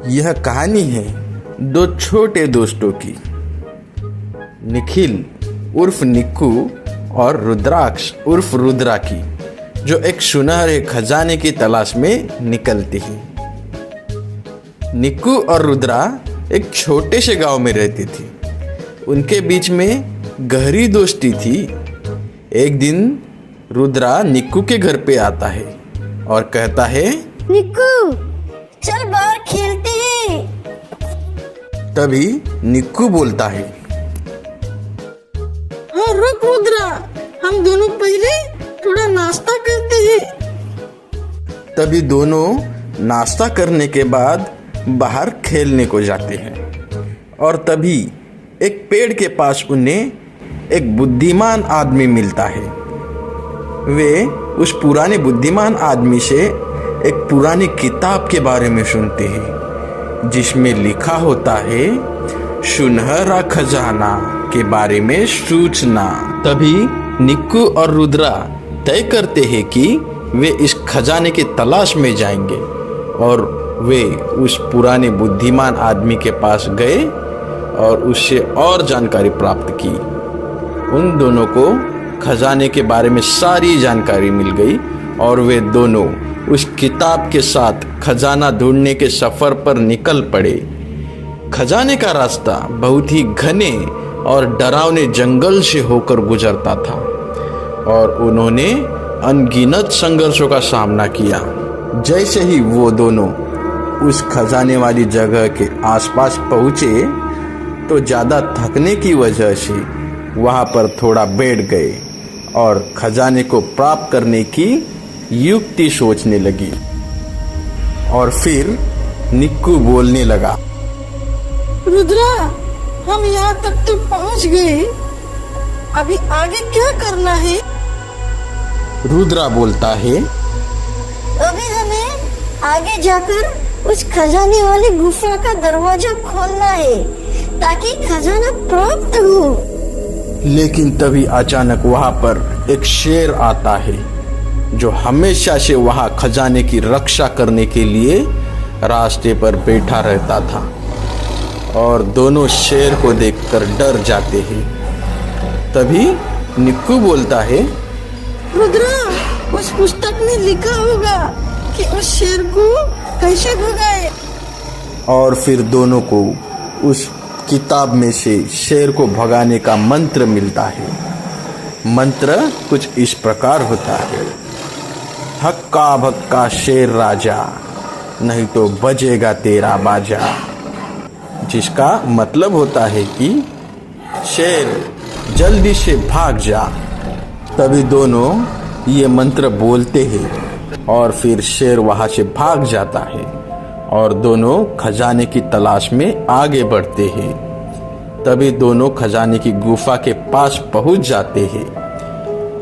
यह कहानी है दो छोटे दोस्तों की, निखिल उर्फ निक्कू और रुद्राक्ष उर्फ रुद्रा की, जो एक सुनहरे खजाने की तलाश में निकलती हैं। निक्कू और रुद्रा एक छोटे से गांव में रहती थी। उनके बीच में गहरी दोस्ती थी। एक दिन रुद्रा निक्कू के घर पे आता है और कहता है, निक्कू चल बाहर खेलते हैं। तभी निक्कू बोलता है, हाँ रुक रुद्रा, हम दोनों पहले थोड़ा नाश्ता करते हैं। तभी दोनों नाश्ता करने के बाद बाहर खेलने को जाते हैं और तभी एक पेड़ के पास उन्हें एक बुद्धिमान आदमी मिलता है। वे उस पुराने बुद्धिमान आदमी से एक पुरानी किताब के बारे में सुनते हैं जिसमें लिखा होता है सुनहरा खजाना के बारे में सूचना। तभी निक्कू और रुद्रा तय करते हैं कि वे इस खजाने की तलाश में जाएंगे और वे उस पुराने बुद्धिमान आदमी के पास गए और उससे और जानकारी प्राप्त की। उन दोनों को खजाने के बारे में सारी जानकारी मिल गई और वे दोनों उस किताब के साथ खजाना ढूंढने के सफर पर निकल पड़े। खजाने का रास्ता बहुत ही घने और डरावने जंगल से होकर गुजरता था और उन्होंने अनगिनत संघर्षों का सामना किया। जैसे ही वो दोनों उस खजाने वाली जगह के आसपास पहुंचे तो ज़्यादा थकने की वजह से वहां पर थोड़ा बैठ गए और खजाने को प्राप्त करने की युक्ति सोचने लगी। और फिर निक्कू बोलने लगा, रुद्रा हम यहाँ तक तो पहुँच गए, अभी आगे क्या करना है? रुद्रा बोलता है, अभी हमें आगे जाकर उस खजाने वाली गुफा का दरवाजा खोलना है ताकि खजाना प्राप्त हो। लेकिन तभी अचानक वहां पर एक शेर आता है जो हमेशा से वहां खजाने की रक्षा करने के लिए रास्ते पर बैठा रहता था और दोनों शेर को देखकर डर जाते हैं। तभी निक्कू बोलता है, रुद्रा उस पुस्तक में लिखा होगा कि उस शेर को कैसे भगाए। और फिर दोनों को उस किताब में से शेर को भगाने का मंत्र मिलता है। मंत्र कुछ इस प्रकार होता है, हक्का भक्का शेर राजा, नहीं तो बजेगा तेरा बाजा। जिसका मतलब होता है कि शेर जल्दी से भाग जा। तभी दोनों ये मंत्र बोलते हैं और फिर शेर वहां से भाग जाता है और दोनों खजाने की तलाश में आगे बढ़ते हैं। तभी दोनों खजाने की गुफा के पास पहुंच जाते हैं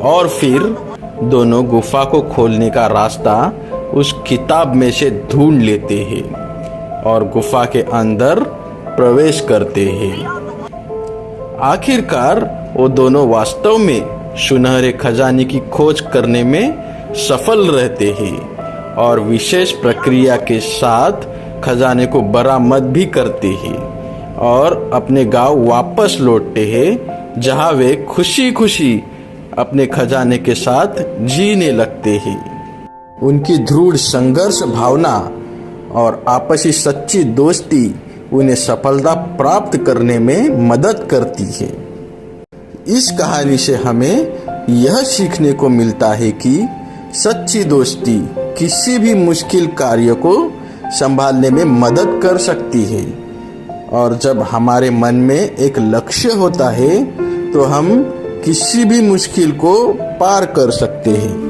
और फिर दोनों गुफा को खोलने का रास्ता उस किताब में से ढूंढ लेते हैं और गुफा के अंदर प्रवेश करते हैं। आखिरकार वो दोनों वास्तव में सुनहरे खजाने की खोज करने में सफल रहते हैं और विशेष प्रक्रिया के साथ खजाने को बरामद भी करते हैं और अपने गांव वापस लौटते हैं जहां वे खुशी खुशी अपने खजाने के साथ जीने लगते हैं। उनकी दृढ़ संघर्ष भावना और आपसी सच्ची दोस्ती उन्हें सफलता प्राप्त करने में मदद करती है। इस कहानी से हमें यह सीखने को मिलता है कि सच्ची दोस्ती किसी भी मुश्किल कार्य को संभालने में मदद कर सकती है और जब हमारे मन में एक लक्ष्य होता है तो हम किसी भी मुश्किल को पार कर सकते हैं।